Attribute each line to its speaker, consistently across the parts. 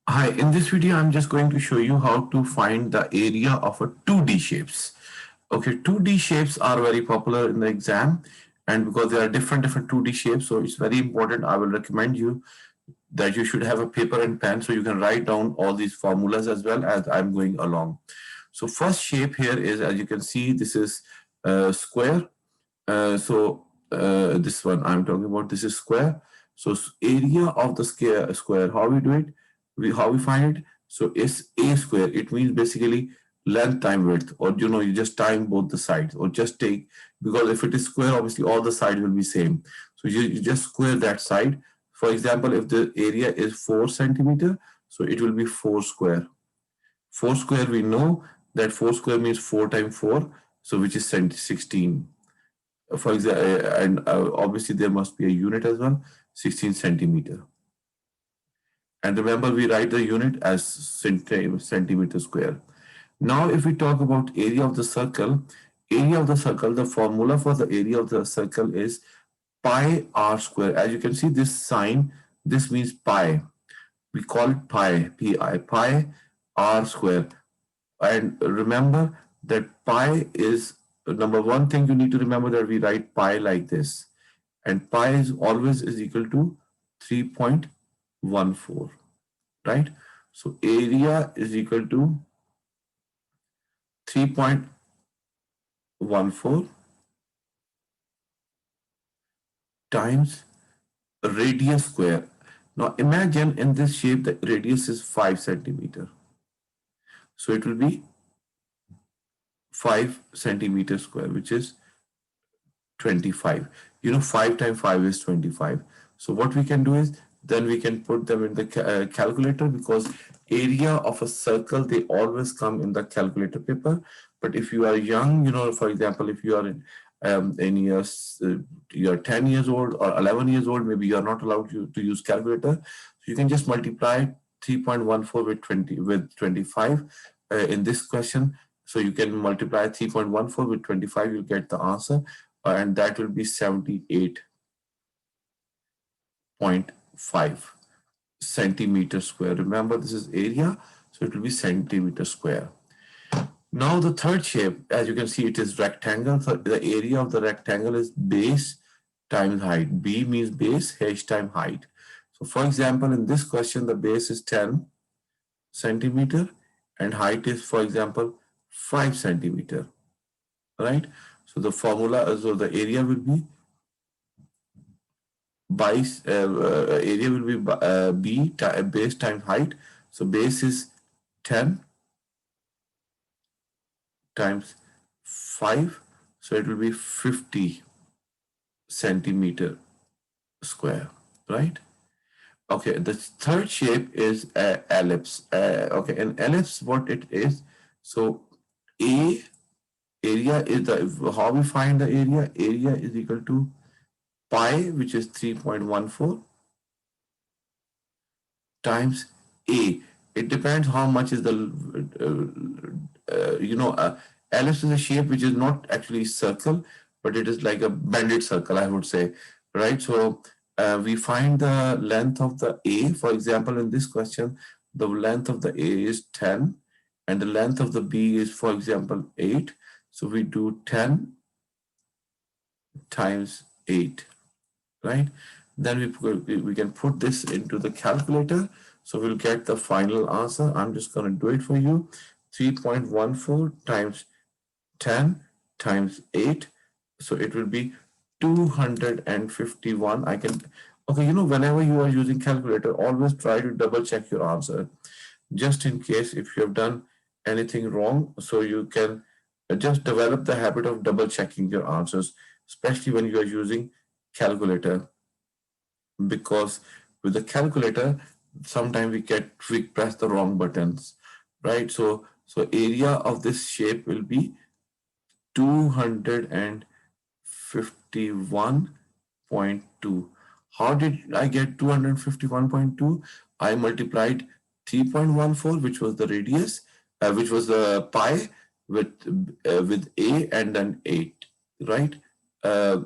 Speaker 1: Hi, in this video, I'm just going to show you how to find the area of a 2D shapes. Okay, 2D shapes are very popular in the exam, and because there are different 2D shapes, so it's very important. I will recommend you that you should have a paper and pen so you can write down all these formulas as well as I'm going along. So first shape here is, as you can see, this is square. This one I'm talking about, this is square. So area of the square, how we do it, how we find it. So it's a square. It means basically length time width, or you just time both the sides, or just take, because if it is square, obviously all the sides will be same. So you just square that side. For example, if the area is 4 centimeter, so it will be 4 square. 4 square, we know that 4 square means 4 times 4, so which is 16. For example, and obviously there must be a unit as well, 16 centimeter. And remember, we write the unit as centimeter square. Now, if we talk about area of the circle, the formula for the area of the circle is pi r square. As you can see, this sign, this means pi. We call it pi, pi r square. And remember that pi is number one thing you need to remember, that we write pi like this. And pi is always is equal to 3.14, right? So area is equal to 3.14 times radius square. Now imagine in this shape the radius is 5 centimeter. So it will be 5 centimeter square, which is 25. 5 times 5 is 25. So what we can do is, then we can put them in the calculator, because area of a circle, they always come in the calculator paper. But if you are young, for example, if you are in years, you're 10 years old or 11 years old, maybe you're not allowed to use calculator. So you can just multiply 3.14 with 25 in this question. So you can multiply 3.14 with 25, you'll get the answer, and that will be 78.5 centimeter square. Remember, this is area, so it will be centimeter square. Now the third shape, as you can see, it is rectangle. So the area of the rectangle is base times height. B means base, h times height. So for example, in this question, the base is 10 centimeter and height is, for example, 5 centimeter, right? So the formula, so the area will be area will be base times height. So base is 10 times 5, so it will be 50 centimeter square, right? Okay, the third shape is ellipse. Okay, an ellipse, what it is, so a area is the, how we find the area is equal to pi, which is 3.14 times a. It depends how much is the ellipse is a shape which is not actually circle, but it is like a bended circle, I would say, right? So we find the length of the a. For example, in this question, the length of the a is 10 and the length of the b is, for example, 8. So we do 10 times 8, right? Then we can put this into the calculator. So we'll get the final answer. I'm just going to do it for you. 3.14 times 10 times 8. So it will be 251. I can, okay, whenever you are using calculator, always try to double check your answer, just in case if you have done anything wrong. So you can just develop the habit of double checking your answers, especially when you are using calculator, because with the calculator sometimes we press the wrong buttons, right? So area of this shape will be 251.2. How did I get 251.2? I multiplied 3.14, which was the radius, which was the pi, with a and then 8, right? A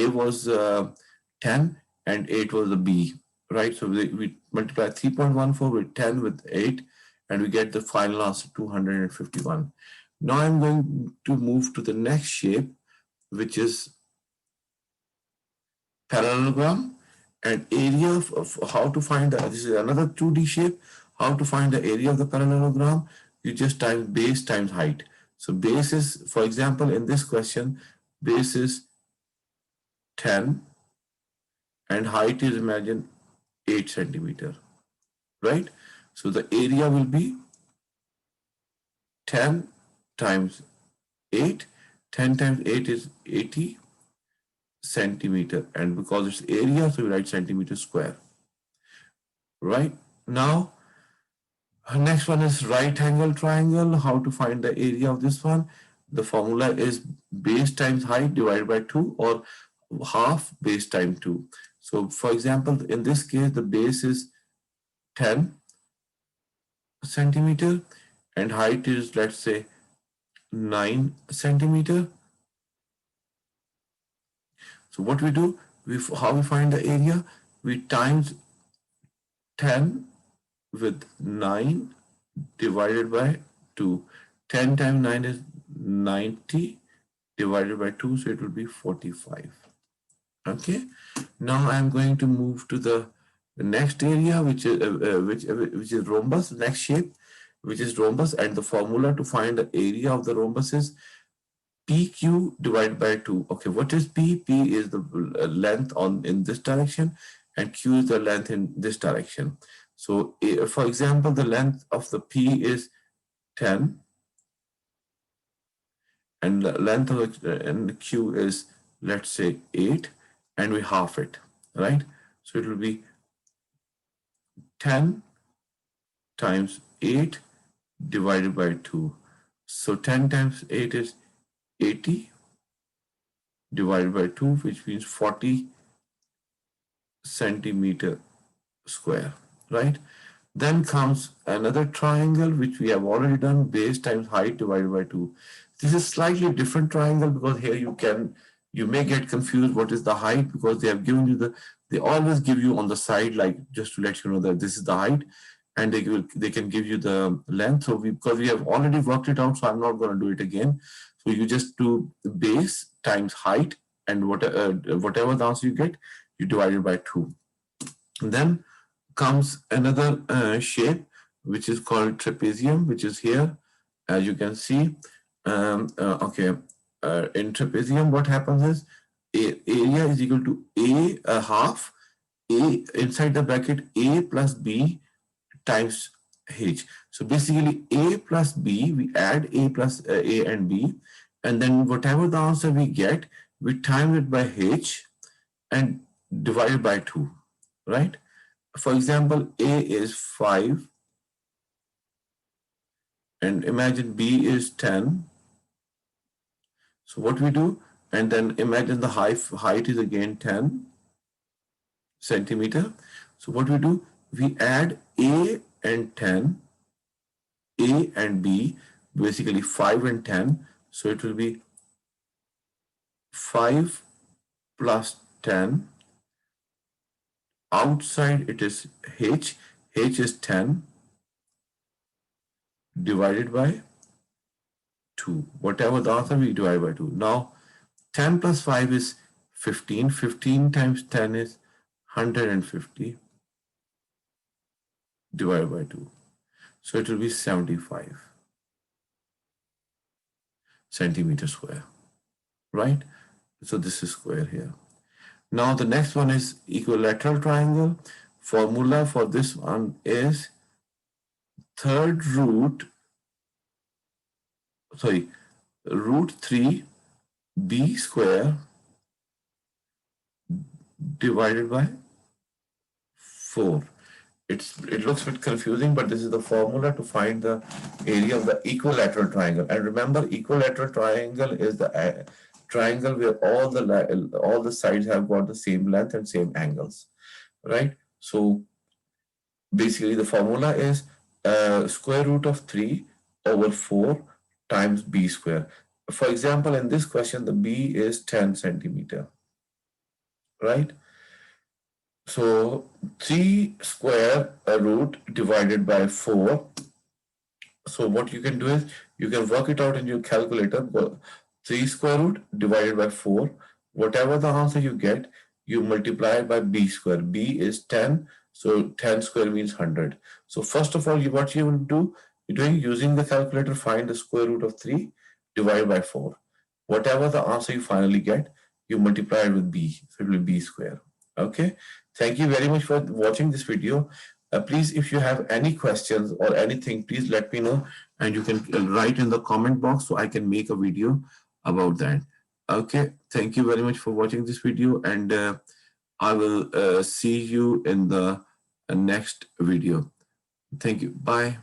Speaker 1: was 10 and 8 was the b, right? So we multiply 3.14 with 10 with 8, and we get the final answer 251. Now I'm going to move to the next shape, which is parallelogram, and area of how to find the, this is another 2D shape. How to find the area of the parallelogram? You just times base times height. So base is, for example, in this question, base is 10 and height is, imagine, 8 centimeter, right? So the area will be 10 times 8. 10 times 8 is 80 centimeter, and because it's area, so we write centimeter square, right? Now next one is right angle triangle. How to find the area of this one? The formula is base times height divided by 2, or half base times 2. So for example, in this case, the base is 10 centimeter and height is, let's say, 9 centimeter. So what we do, how we find the area? We times 10 with 9 divided by 2. 10 times 9 is 90 divided by 2, so it will be 45. Okay. Now I am going to move to the next area, which is which is rhombus. Next shape, which is rhombus, and the formula to find the area of the rhombus is PQ divided by 2. Okay, what is P? P is the length on in this direction, and Q is the length in this direction. So, for example, the length of the P is 10, and the length of the Q is, let's say, 8, and we half it, right? So it will be 10 times 8 divided by 2. So 10 times 8 is 80 divided by 2, which means 40 centimeter square, right? Then comes another triangle, which we have already done, base times height divided by 2. This is slightly different triangle, because here you may get confused what is the height, because they have given you they always give you on the side, like just to let you know that this is the height, and they can give you the length. So because we have already worked it out, so I'm not going to do it again. So you just do base times height, and whatever the answer you get, you divide it by 2. And then comes another shape, which is called trapezium, which is here, as you can see. Okay, in trapezium, what happens is area is equal to a half a inside the bracket a plus b times h. So basically, a plus b, we add a plus a and b, and then whatever the answer we get, we time it by h and divide by 2, right? For example, A is 5, and imagine B is 10. So what we do, and then imagine the height is again 10 centimeter. So what we do, we add A and 10, A and B, basically 5 and 10. So it will be 5 plus 10. Outside it is H. H is 10 divided by 2. Whatever the answer, we divide by 2. Now 10 plus 5 is 15. 15 times 10 is 150 divided by 2. So it will be 75 centimeter square, right? So this is square here. Now the next one is equilateral triangle. Formula for this one is root 3 b square divided by 4. It looks a bit confusing, but this is the formula to find the area of the equilateral triangle. And remember, equilateral triangle is the triangle where all the sides have got the same length and same angles, right? So basically, the formula is square root of 3 over 4 times b square. For example, in this question, the b is 10 centimeter, right? So 3 square root divided by 4. So what you can do is you can work it out in your calculator. 3 square root divided by 4. Whatever the answer you get, you multiply by b square. B is 10. So 10 square means 100. So first of all, what you will do, you're doing using the calculator, find the square root of 3, divide by 4. Whatever the answer you finally get, you multiply it with b. So it will be b square. Okay. Thank you very much for watching this video. Please, if you have any questions or anything, please let me know, and you can write in the comment box so I can make a video about that. Okay, thank you very much for watching this video, and I will see you in the next video. Thank you. Bye.